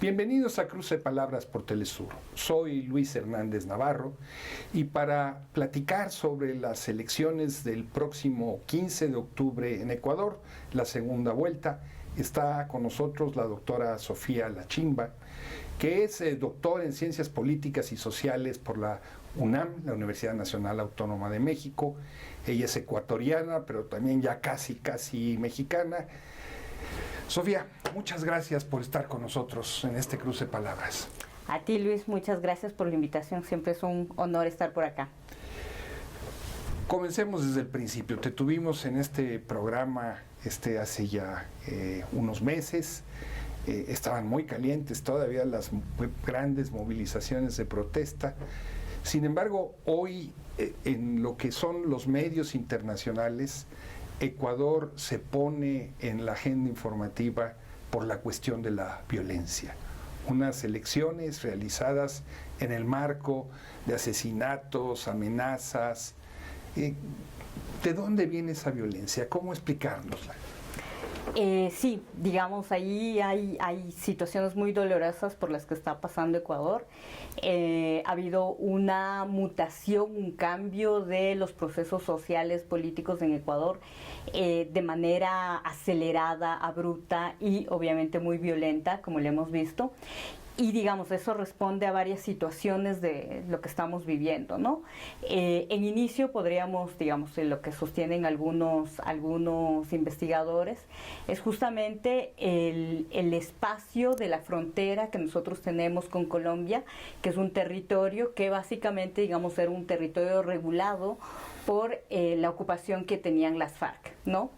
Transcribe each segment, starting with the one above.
Bienvenidos a Cruce Palabras por Telesur. Soy Luis Hernández Navarro y para platicar sobre las elecciones del próximo 15 de octubre en Ecuador, la segunda vuelta, está con nosotros la doctora Sofía Lachimba, que es doctora en Ciencias Políticas y Sociales por la UNAM, la Universidad Nacional Autónoma de México. Ella es ecuatoriana, pero también ya casi mexicana. Sofía, muchas gracias por estar con nosotros en este Cruce Palabras. A ti, Luis, muchas gracias por la invitación. Siempre es un honor estar por acá. Comencemos desde el principio. Te tuvimos en este programa hace ya unos meses. Estaban muy calientes todavía las grandes movilizaciones de protesta. Sin embargo, hoy en lo que son los medios internacionales, Ecuador se pone en la agenda informativa por la cuestión de la violencia. Unas elecciones realizadas en el marco de asesinatos, amenazas. ¿De dónde viene esa violencia? ¿Cómo explicárnosla? Sí, digamos, ahí hay situaciones muy dolorosas por las que está pasando Ecuador. Ha habido una mutación, un cambio de los procesos sociales, políticos en Ecuador de manera acelerada, abrupta y obviamente muy violenta, como lo hemos visto. Y digamos, eso responde a varias situaciones de lo que estamos viviendo, ¿no? En inicio podríamos, digamos, lo que sostienen algunos investigadores, es justamente el espacio de la frontera que nosotros tenemos con Colombia, que es un territorio que básicamente, digamos, era un territorio regulado por la ocupación que tenían las FARC, ¿no?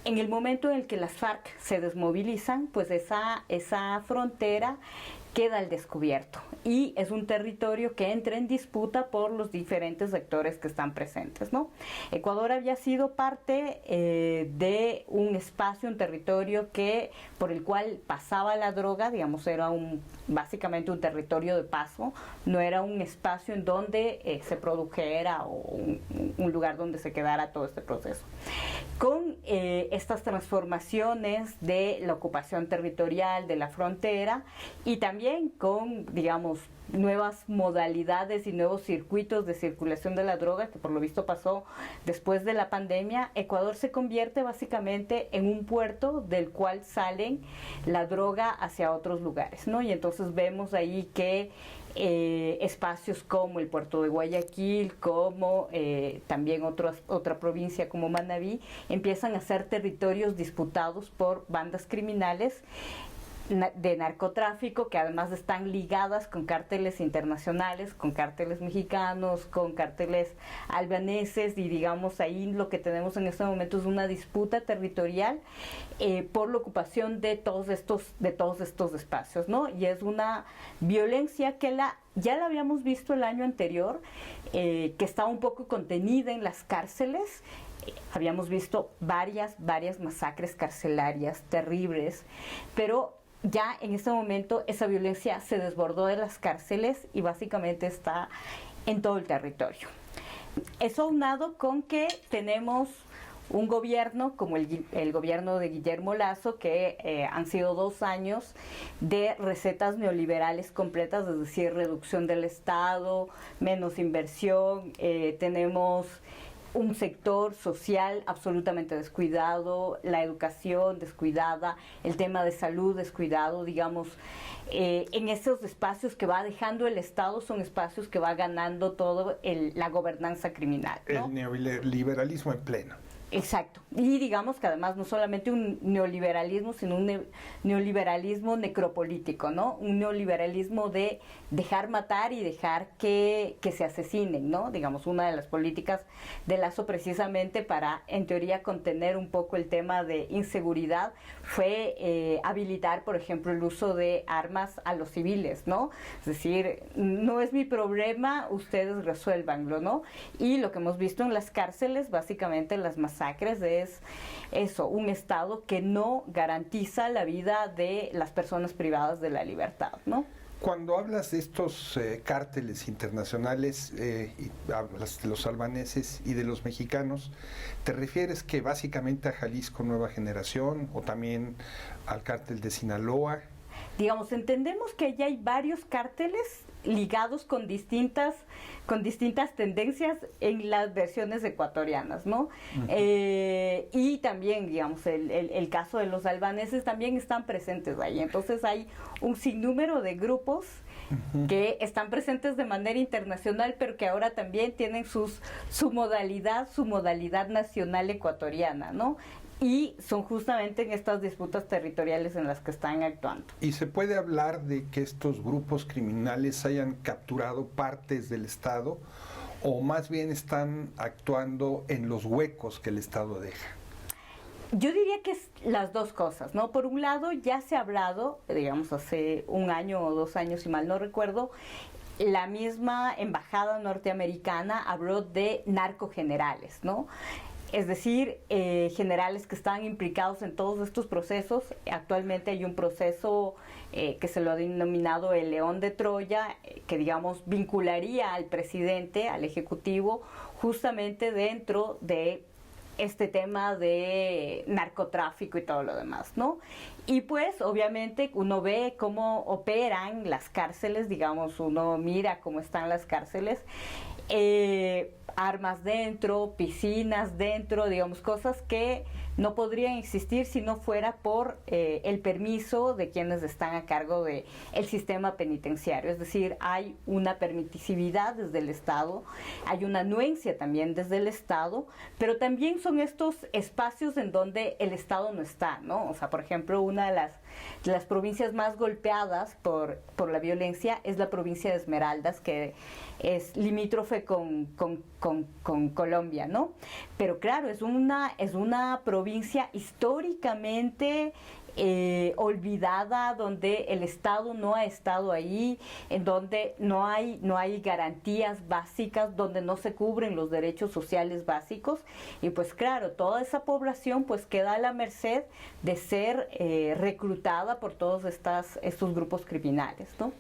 En el momento en el que las FARC se desmovilizan, pues esa frontera queda al descubierto y es un territorio que entra en disputa por los diferentes sectores que están presentes, ¿no? Ecuador había sido parte de un espacio, un territorio por el cual pasaba la droga, digamos, era básicamente un territorio de paso, no era un espacio en donde se produjera o un lugar donde se quedara todo este proceso. Con estas transformaciones de la ocupación territorial de la frontera y también con, digamos, nuevas modalidades y nuevos circuitos de circulación de la droga, que por lo visto pasó después de la pandemia, Ecuador se convierte básicamente en un puerto del cual salen la droga hacia otros lugares, ¿no? Y entonces vemos ahí que espacios como el puerto de Guayaquil, como también otra provincia como Manabí, empiezan a ser territorios disputados por bandas criminales de narcotráfico, que además están ligadas con cárteles internacionales, con cárteles mexicanos, con cárteles albaneses, y digamos ahí lo que tenemos en este momento es una disputa territorial por la ocupación de todos estos espacios, ¿no? Y es una violencia que ya la habíamos visto el año anterior, que estaba un poco contenida en las cárceles. Habíamos visto varias masacres carcelarias terribles, pero ya en este momento esa violencia se desbordó de las cárceles y básicamente está en todo el territorio. Eso aunado con que tenemos un gobierno como el gobierno de Guillermo Lasso, que han sido 2 años de recetas neoliberales completas, es decir, reducción del Estado, menos inversión, tenemos un sector social absolutamente descuidado, la educación descuidada, el tema de salud descuidado, digamos, en esos espacios que va dejando el Estado son espacios que va ganando todo la gobernanza criminal, ¿no? El neoliberalismo en pleno. Exacto, y digamos que además no solamente un neoliberalismo, sino un neoliberalismo necropolítico, ¿no? Un neoliberalismo de dejar matar y dejar que se asesinen, ¿no? Digamos, una de las políticas de Lasso precisamente para, en teoría, contener un poco el tema de inseguridad fue habilitar, por ejemplo, el uso de armas a los civiles, ¿no? Es decir, no es mi problema, ustedes resuélvanlo, ¿no? Y lo que hemos visto en las cárceles, básicamente las masacres, es eso, un Estado que no garantiza la vida de las personas privadas de la libertad, ¿no? Cuando hablas de estos cárteles internacionales, y hablas de los albaneses y de los mexicanos, ¿te refieres que básicamente a Jalisco Nueva Generación o también al cártel de Sinaloa? digamos, entendemos que ya hay varios cárteles ligados con distintas tendencias en las versiones ecuatorianas, ¿no? Y también, digamos, el caso de los albaneses también están presentes ahí. Entonces hay un sinnúmero de grupos que están presentes de manera internacional, pero que ahora también tienen su modalidad nacional ecuatoriana, ¿no? Y son justamente en estas disputas territoriales en las que están actuando. ¿Y se puede hablar de que estos grupos criminales hayan capturado partes del Estado o más bien están actuando en los huecos que el Estado deja? Yo diría que es las dos cosas, ¿no? Por un lado, ya se ha hablado, digamos, hace 1 año o 2 años, si mal no recuerdo, la misma embajada norteamericana habló de narcogenerales, ¿no? Es decir, generales que están implicados en todos estos procesos. Actualmente hay un proceso que se lo ha denominado el León de Troya, que digamos vincularía al presidente, al ejecutivo, justamente dentro de este tema de narcotráfico y todo lo demás, ¿no? Y pues obviamente uno ve cómo operan las cárceles, digamos, uno mira cómo están las cárceles, armas dentro, piscinas dentro, digamos, cosas que no podrían existir si no fuera por el permiso de quienes están a cargo del sistema penitenciario. Es decir, hay una permisividad desde el Estado, hay una anuencia también desde el Estado, pero también son estos espacios en donde el Estado no está, ¿no? O sea, por ejemplo, una de las provincias más golpeadas por la violencia es la provincia de Esmeraldas, que es limítrofe con Colombia, ¿no? Pero claro, es una provincia históricamente olvidada, donde el Estado no ha estado ahí, en donde no hay garantías básicas, donde no se cubren los derechos sociales básicos, y pues claro, toda esa población pues queda a la merced de ser reclutada por todos estos grupos criminales, ¿no?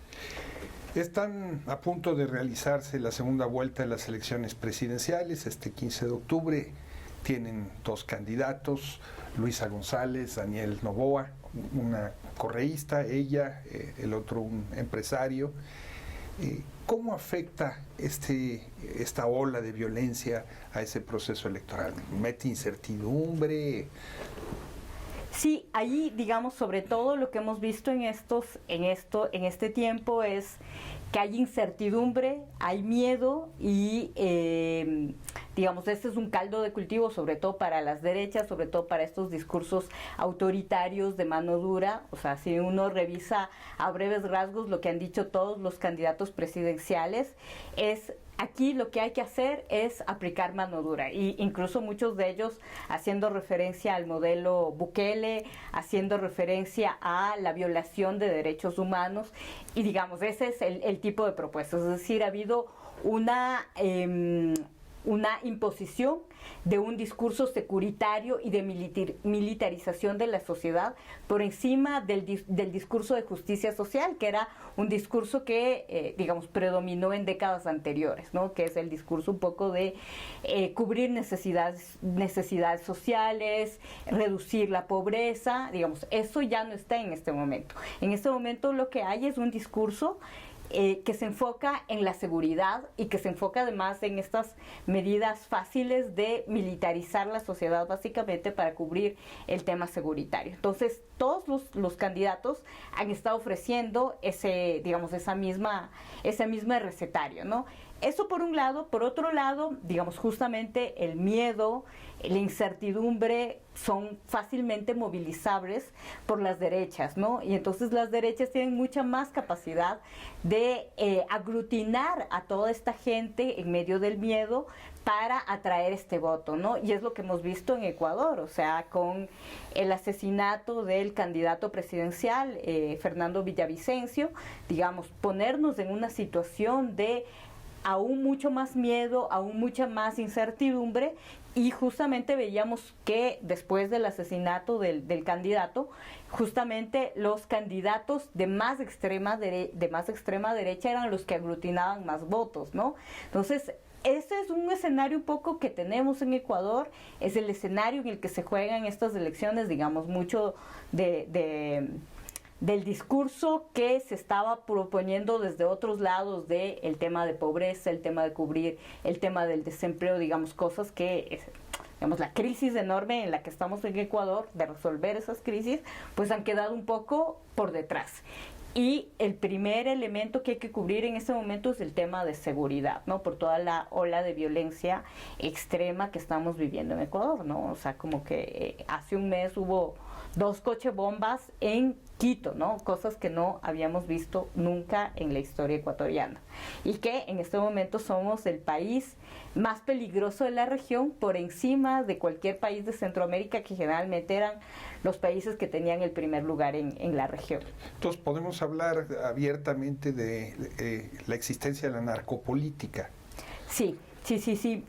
Están a punto de realizarse la segunda vuelta de las elecciones presidenciales, este 15 de octubre. Tienen 2 candidatos, Luisa González, Daniel Noboa, una correísta, ella, el otro un empresario. ¿Cómo afecta esta ola de violencia a ese proceso electoral? ¿Mete incertidumbre? Sí, ahí, digamos, sobre todo lo que hemos visto en este tiempo es que hay incertidumbre, hay miedo y, digamos, este es un caldo de cultivo, sobre todo para las derechas, sobre todo para estos discursos autoritarios de mano dura. O sea, si uno revisa a breves rasgos lo que han dicho todos los candidatos presidenciales, es aquí lo que hay que hacer es aplicar mano dura, y incluso muchos de ellos haciendo referencia al modelo Bukele, haciendo referencia a la violación de derechos humanos, y digamos, ese es el tipo de propuestas. Es decir, ha habido una imposición de un discurso securitario y de militarización de la sociedad por encima del discurso de justicia social, que era un discurso que, digamos, predominó en décadas anteriores, ¿no? Que es el discurso un poco de cubrir necesidades sociales, reducir la pobreza. Digamos, eso ya no está en este momento. En este momento lo que hay es un discurso que se enfoca en la seguridad y que se enfoca además en estas medidas fáciles de militarizar la sociedad, básicamente para cubrir el tema seguritario. Entonces, todos los candidatos han estado ofreciendo esa misma recetario, ¿no? Eso por un lado. Por otro lado, digamos, justamente el miedo, la incertidumbre son fácilmente movilizables por las derechas, ¿no? Y entonces las derechas tienen mucha más capacidad de aglutinar a toda esta gente en medio del miedo para atraer este voto, ¿no? Y es lo que hemos visto en Ecuador, o sea, con el asesinato del candidato presidencial, Fernando Villavicencio, digamos, ponernos en una situación de aún mucho más miedo, aún mucha más incertidumbre, y justamente veíamos que después del asesinato del candidato, justamente los candidatos de más extrema derecha eran los que aglutinaban más votos, ¿no? Entonces, ese es un escenario un poco que tenemos en Ecuador, es el escenario en el que se juegan estas elecciones, digamos, mucho de del discurso que se estaba proponiendo desde otros lados del tema de pobreza, el tema de cubrir, el tema del desempleo, digamos, cosas que, digamos, la crisis enorme en la que estamos en Ecuador, de resolver esas crisis, pues han quedado un poco por detrás. Y el primer elemento que hay que cubrir en este momento es el tema de seguridad, ¿no? Por toda la ola de violencia extrema que estamos viviendo en Ecuador, ¿no? O sea, como que hace un mes hubo 2 cochebombas en Quito, ¿no? Cosas que no habíamos visto nunca en la historia ecuatoriana. Y que en este momento somos el país más peligroso de la región, por encima de cualquier país de Centroamérica, que generalmente eran los países que tenían el primer lugar en la región. Entonces podemos hablar abiertamente de la existencia de la narcopolítica. Sí.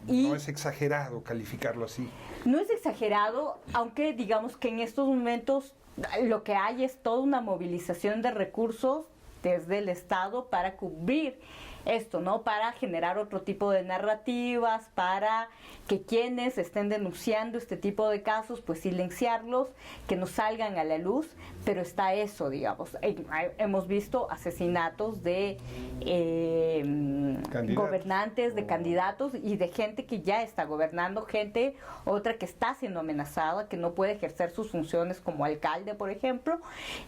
Y no es exagerado calificarlo así. No es exagerado, aunque digamos que en estos momentos lo que hay es toda una movilización de recursos desde el Estado para cubrir esto, ¿no? Para generar otro tipo de narrativas, para que quienes estén denunciando este tipo de casos, pues silenciarlos, que no salgan a la luz, pero está eso, digamos. Hemos visto asesinatos de gobernantes, de candidatos y de gente que ya está gobernando, gente, otra que está siendo amenazada, que no puede ejercer sus funciones como alcalde, por ejemplo,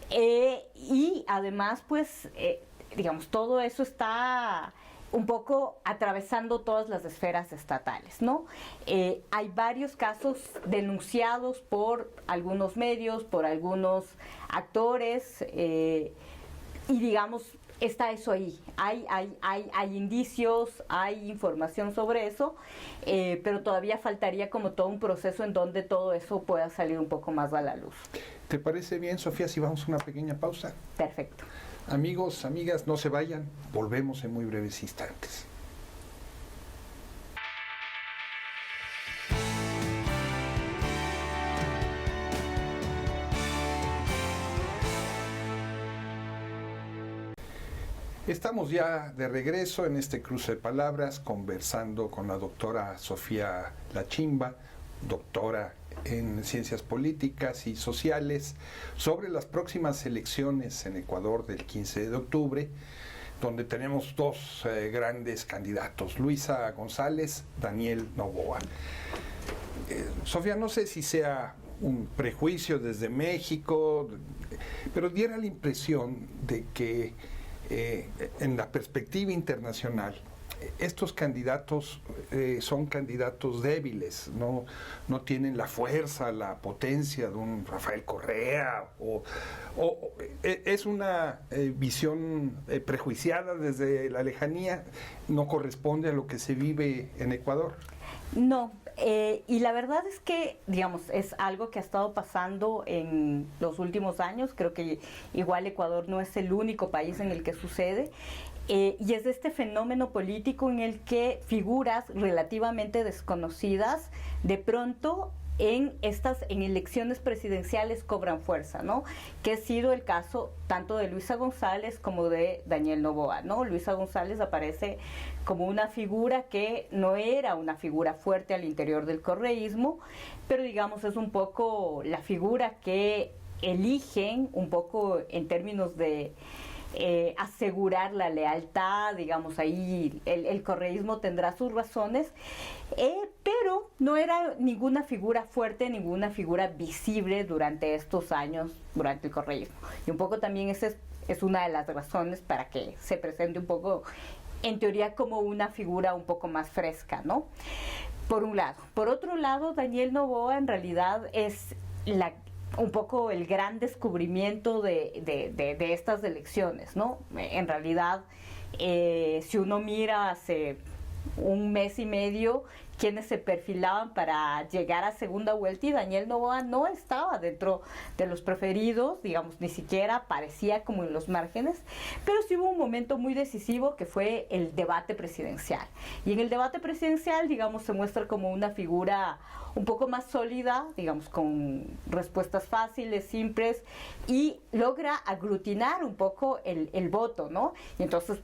y además, pues, digamos, todo eso está un poco atravesando todas las esferas estatales, ¿no? Hay varios casos denunciados por algunos medios, por algunos actores, y digamos, está eso ahí. Hay indicios, hay información sobre eso, pero todavía faltaría como todo un proceso en donde todo eso pueda salir un poco más a la luz. ¿Te parece bien, Sofía, si vamos a una pequeña pausa? Perfecto. Amigos, amigas, no se vayan, volvemos en muy breves instantes. Estamos ya de regreso en este cruce de palabras, conversando con la doctora Sofía Lachimba, doctora en Ciencias Políticas y Sociales, sobre las próximas elecciones en Ecuador del 15 de octubre, donde tenemos 2 grandes candidatos, Luisa González, Daniel Noboa. Sofía, no sé si sea un prejuicio desde México, pero diera la impresión de que en la perspectiva internacional, estos candidatos son candidatos débiles, no tienen la fuerza, la potencia de un Rafael Correa, o es una visión prejuiciada desde la lejanía, no corresponde a lo que se vive en Ecuador. No, y la verdad es que, digamos, es algo que ha estado pasando en los últimos años. Creo que igual Ecuador no es el único país en el que sucede. Y es este fenómeno político en el que figuras relativamente desconocidas de pronto en elecciones presidenciales cobran fuerza, ¿no? Que ha sido el caso tanto de Luisa González como de Daniel Noboa, ¿no? Luisa González aparece como una figura que no era una figura fuerte al interior del correísmo, pero digamos es un poco la figura que eligen un poco en términos de asegurar la lealtad, digamos, ahí el correísmo tendrá sus razones, pero no era ninguna figura fuerte, ninguna figura visible durante estos años, durante el correísmo. Y un poco también esa es una de las razones para que se presente un poco, en teoría, como una figura un poco más fresca, ¿no? Por un lado. Por otro lado, Daniel Noboa en realidad es un poco el gran descubrimiento de estas elecciones, ¿no? En realidad, si uno mira hace un mes y medio quienes se perfilaban para llegar a segunda vuelta, y Daniel Noboa no estaba dentro de los preferidos, digamos, ni siquiera parecía como en los márgenes, pero sí hubo un momento muy decisivo que fue el debate presidencial. Y en el debate presidencial, digamos, se muestra como una figura un poco más sólida, digamos, con respuestas fáciles, simples, y logra aglutinar un poco el voto, ¿no? Y entonces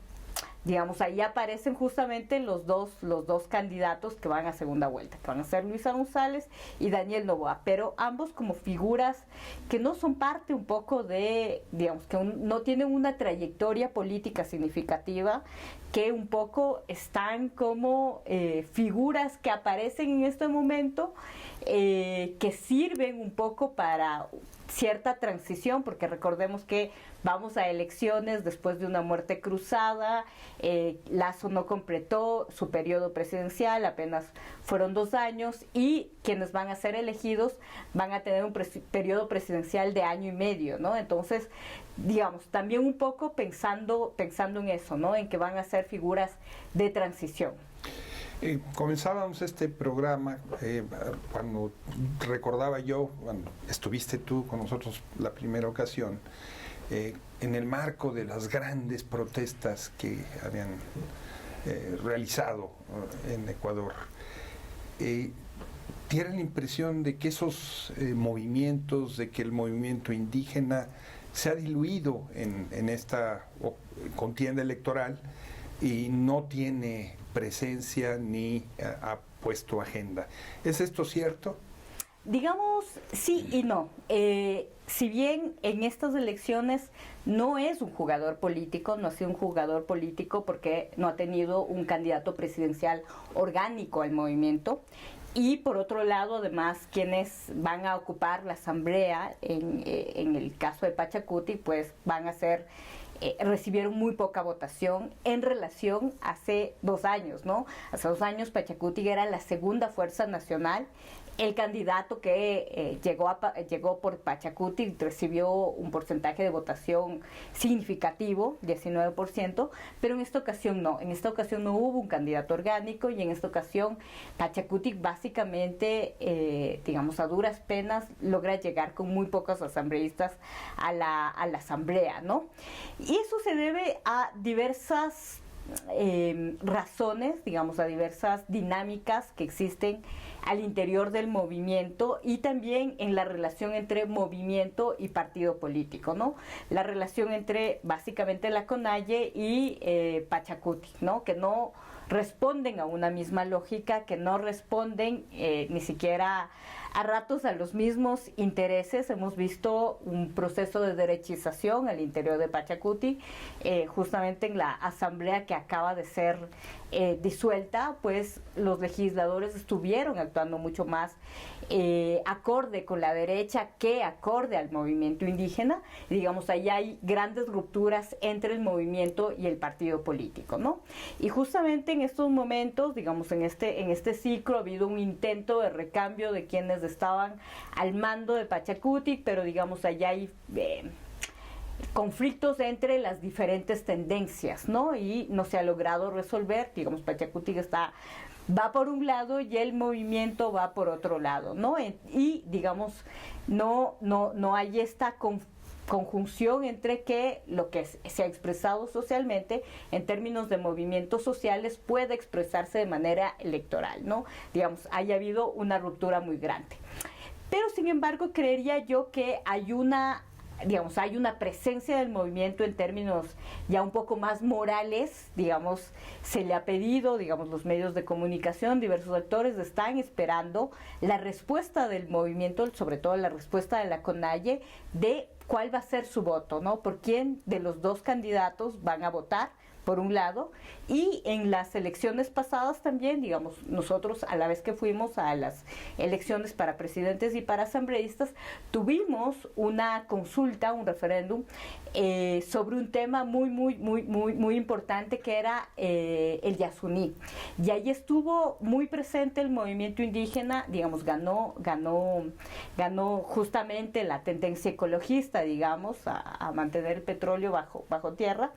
digamos, ahí aparecen justamente los dos candidatos que van a segunda vuelta, que van a ser Luisa González y Daniel Noboa, pero ambos como figuras que no son parte un poco de, digamos, que no tienen una trayectoria política significativa, que un poco están como figuras que aparecen en este momento, que sirven un poco para cierta transición, porque recordemos que vamos a elecciones después de una muerte cruzada. Lasso no completó su periodo presidencial, apenas fueron 2 años, y quienes van a ser elegidos van a tener un periodo presidencial de 1 año y medio, ¿no? Entonces, digamos, también un poco pensando en eso, ¿no? En que van a ser figuras de transición. Comenzábamos este programa cuando recordaba yo, cuando estuviste tú con nosotros la primera ocasión, en el marco de las grandes protestas que habían realizado en Ecuador. Tiene la impresión de que esos movimientos, de que el movimiento indígena se ha diluido en esta contienda electoral y no tiene presencia ni ha puesto agenda. ¿Es esto cierto? Digamos sí y no. Si bien en estas elecciones no es un jugador político, no ha sido un jugador político porque no ha tenido un candidato presidencial orgánico al movimiento. Y por otro lado, además, quienes van a ocupar la asamblea, en el caso de Pachacuti, pues van a ser, recibieron muy poca votación en relación hace 2 años, ¿no? Hace 2 años Pachacuti era la segunda fuerza nacional. El candidato que llegó por Pachacuti recibió un porcentaje de votación significativo, 19%, pero en esta ocasión no. En esta ocasión no hubo un candidato orgánico y en esta ocasión Pachacuti básicamente, digamos, a duras penas logra llegar con muy pocos asambleístas a la asamblea, ¿no? Y eso se debe a diversas razones, digamos, a diversas dinámicas que existen al interior del movimiento y también en la relación entre movimiento y partido político, ¿no? La relación entre básicamente la CONAIE y Pachacuti, ¿no? Que no responden a una misma lógica, que no responden ni siquiera a ratos a los mismos intereses. Hemos visto un proceso de derechización al interior de Pachacuti, justamente en la asamblea que acaba de ser disuelta, pues los legisladores estuvieron actuando mucho más acorde con la derecha que acorde al movimiento indígena. Y digamos, ahí hay grandes rupturas entre el movimiento y el partido político, ¿no? Y justamente en estos momentos, digamos, en este ciclo ha habido un intento de recambio de quienes estaban al mando de Pachacuti, pero digamos, allá hay conflictos entre las diferentes tendencias, ¿no? Y no se ha logrado resolver. Digamos, Pachacuti va por un lado y el movimiento va por otro lado, ¿no? Y digamos, no hay esta conjunción entre que lo que se ha expresado socialmente en términos de movimientos sociales puede expresarse de manera electoral, ¿no? Digamos, haya habido una ruptura muy grande. Pero sin embargo, creería yo que hay una presencia del movimiento en términos ya un poco más morales. Digamos, se le ha pedido, digamos, los medios de comunicación, diversos actores están esperando la respuesta del movimiento, sobre todo la respuesta de la CONAIE, de cuál va a ser su voto, ¿no? Por quién de los 2 candidatos van a votar, por un lado, y en las elecciones pasadas también, digamos, nosotros a la vez que fuimos a las elecciones para presidentes y para asambleístas, tuvimos una consulta, un referéndum sobre un tema muy importante que era el Yasuní. Y ahí estuvo muy presente el movimiento indígena, digamos, ganó justamente la tendencia ecologista, digamos, a mantener el petróleo bajo tierra.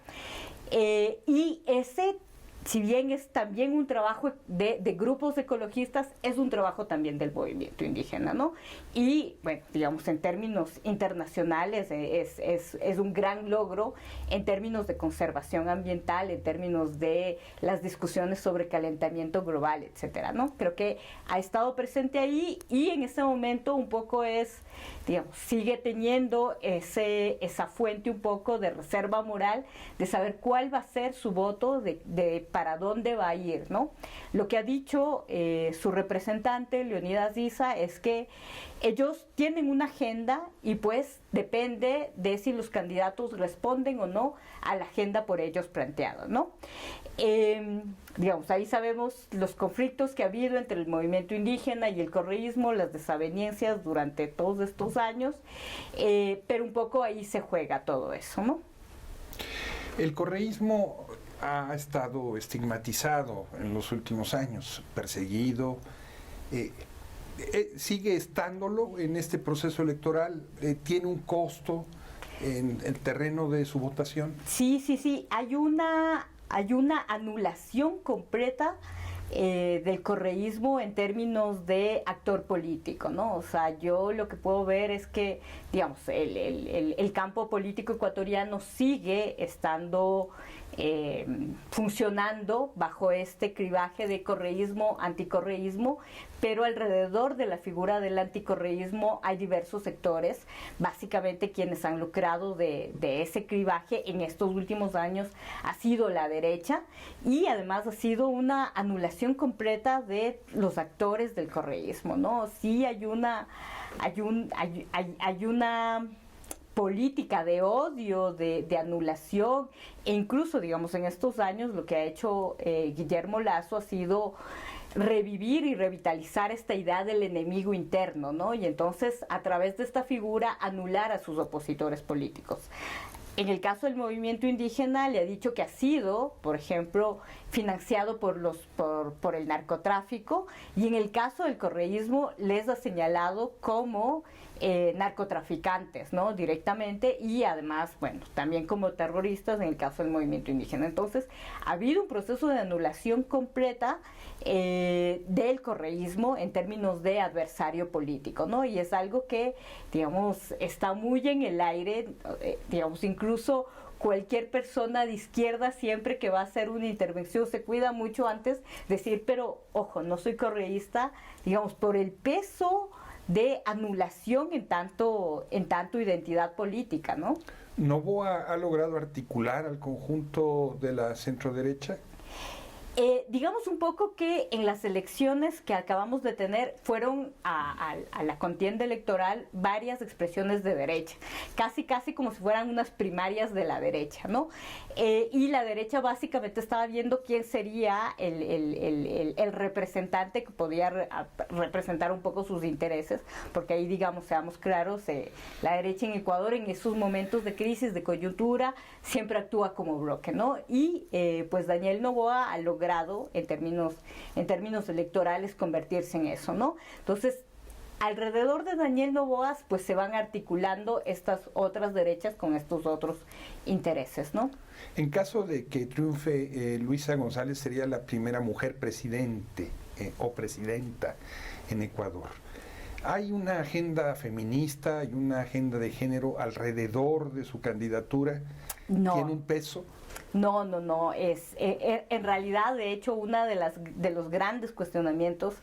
Y ese si bien es también un trabajo de grupos ecologistas, es un trabajo también del movimiento indígena, ¿no? Y, bueno, digamos, en términos internacionales es un gran logro en términos de conservación ambiental, en términos de las discusiones sobre calentamiento global, etcétera, ¿no? Creo que ha estado presente ahí y en este momento un poco digamos, sigue teniendo esa fuente un poco de reserva moral, de saber cuál va a ser su voto, de para dónde va a ir, ¿no? Lo que ha dicho su representante, Leonidas Diza, es que ellos tienen una agenda y pues depende de si los candidatos responden o no a la agenda por ellos planteada, ¿no? Digamos, ahí sabemos los conflictos que ha habido entre el movimiento indígena y el correísmo, las desavenencias durante todos estos años, pero un poco ahí se juega todo eso, ¿no? El correísmo ha estado estigmatizado en los últimos años, perseguido, sigue estándolo en este proceso electoral, tiene un costo en el terreno de su votación. Sí, hay una anulación completa del correísmo en términos de actor político, ¿no? O sea, yo lo que puedo ver es que, digamos, el campo político ecuatoriano sigue estando funcionando bajo este cribaje de correísmo, anticorreísmo, pero alrededor de la figura del anticorreísmo hay diversos sectores, básicamente quienes han lucrado de ese cribaje en estos últimos años ha sido la derecha y además ha sido una anulación completa de los actores del correísmo, ¿no? Sí hay una política de odio, de anulación, e incluso, digamos, en estos años lo que ha hecho Guillermo Lasso ha sido revivir y revitalizar esta idea del enemigo interno, ¿no? Y entonces, a través de esta figura, anular a sus opositores políticos. En el caso del movimiento indígena le ha dicho que ha sido, por ejemplo, financiado por el narcotráfico, y en el caso del correísmo les ha señalado como narcotraficantes, ¿no? Directamente, y además, bueno, también como terroristas en el caso del movimiento indígena. Entonces, ha habido un proceso de anulación completa del correísmo en términos de adversario político, ¿no? Y es algo que, digamos, está muy en el aire, digamos, incluso cualquier persona de izquierda siempre que va a hacer una intervención se cuida mucho antes decir, pero ojo, no soy correísta, digamos, por el peso de anulación en tanto identidad política, ¿no? ¿Noboa ha logrado articular al conjunto de la centroderecha? Digamos un poco que en las elecciones que acabamos de tener fueron a la contienda electoral varias expresiones de derecha, casi como si fueran unas primarias de la derecha, ¿no? Y la derecha básicamente estaba viendo quién sería el representante que podía representar un poco sus intereses, porque ahí, digamos, seamos claros, la derecha en Ecuador en esos momentos de crisis, de coyuntura, siempre actúa como bloque, ¿no? Y pues Daniel Noboa ha logrado en términos electorales convertirse en eso, ¿no? Entonces, alrededor de Daniel Noboa, pues se van articulando estas otras derechas con estos otros intereses, ¿no? En caso de que triunfe Luisa González, sería la primera mujer presidente o presidenta en Ecuador. ¿Hay una agenda feminista y una agenda de género alrededor de su candidatura? No. ¿Tiene un peso? No, en realidad, de hecho, uno de los grandes cuestionamientos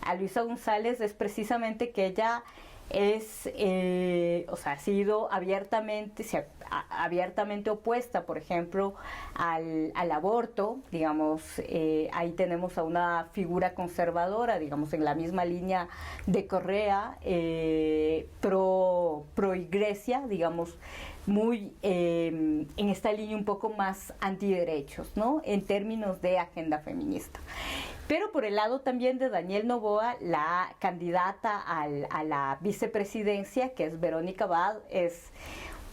a Luisa González es precisamente que ella ha sido abiertamente opuesta, por ejemplo, al aborto, digamos, ahí tenemos a una figura conservadora, digamos, en la misma línea de Correa, pro iglesia, digamos, muy en esta línea un poco más antiderechos, ¿no? En términos de agenda feminista. Pero por el lado también de Daniel Noboa, la candidata a la vicepresidencia, que es Verónica Abad, es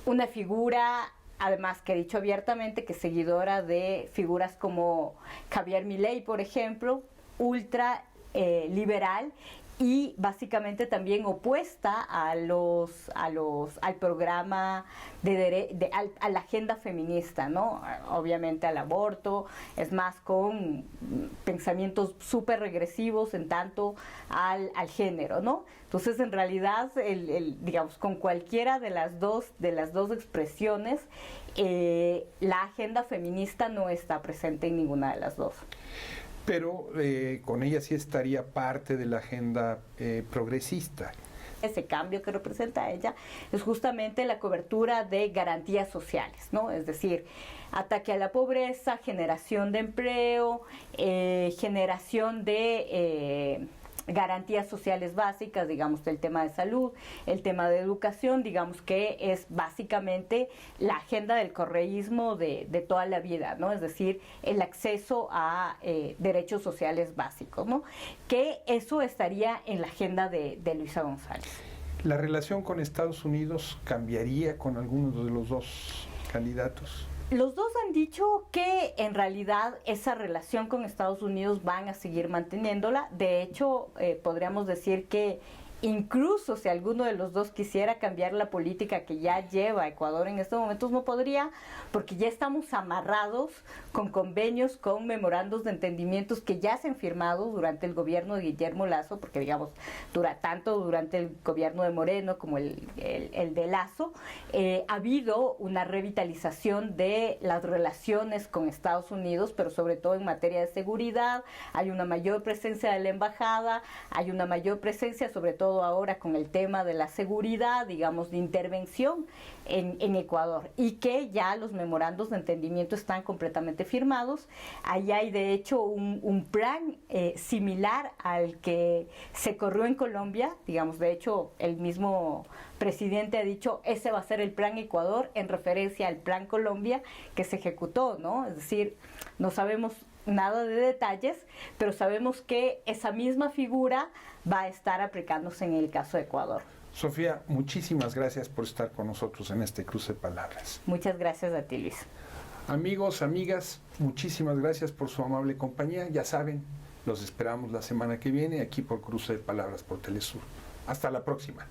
una figura, además, que ha dicho abiertamente que es seguidora de figuras como Javier Milei, por ejemplo, ultra liberal, y básicamente también opuesta al programa a la agenda feminista, ¿no? Obviamente al aborto, es más con pensamientos súper regresivos en tanto al género, ¿no? Entonces, en realidad, digamos, con cualquiera de las dos expresiones, la agenda feminista no está presente en ninguna de las dos. Pero con ella sí estaría parte de la agenda progresista. Ese cambio que representa ella es justamente la cobertura de garantías sociales, ¿no? Es decir, ataque a la pobreza, generación de empleo, generación de garantías sociales básicas, digamos, el tema de salud, el tema de educación, digamos que es básicamente la agenda del correísmo de toda la vida, ¿no? Es decir, el acceso a derechos sociales básicos, ¿no? Que eso estaría en la agenda de Luisa González. ¿La relación con Estados Unidos cambiaría con algunos de los dos candidatos? Los dos han dicho que en realidad esa relación con Estados Unidos van a seguir manteniéndola. De hecho, podríamos decir que incluso si alguno de los dos quisiera cambiar la política que ya lleva Ecuador en estos momentos, no podría, porque ya estamos amarrados con convenios, con memorandos de entendimientos que ya se han firmado durante el gobierno de Guillermo Lasso, porque digamos, tanto durante el gobierno de Moreno como el de Lasso, ha habido una revitalización de las relaciones con Estados Unidos, pero sobre todo en materia de seguridad. Hay una mayor presencia de la embajada, hay una mayor presencia sobre todo ahora con el tema de la seguridad, digamos, de intervención en Ecuador, y que ya los memorandos de entendimiento están completamente firmados. Ahí hay de hecho un plan similar al que se corrió en Colombia, digamos, de hecho el mismo presidente ha dicho ese va a ser el plan Ecuador en referencia al plan Colombia que se ejecutó, ¿no? Es decir, no sabemos nada de detalles, pero sabemos que esa misma figura va a estar aplicándose en el caso de Ecuador. Sofía, muchísimas gracias por estar con nosotros en este cruce de palabras. Muchas gracias a ti, Luis. Amigos, amigas, muchísimas gracias por su amable compañía. Ya saben, los esperamos la semana que viene aquí por Cruce de Palabras por Telesur. Hasta la próxima.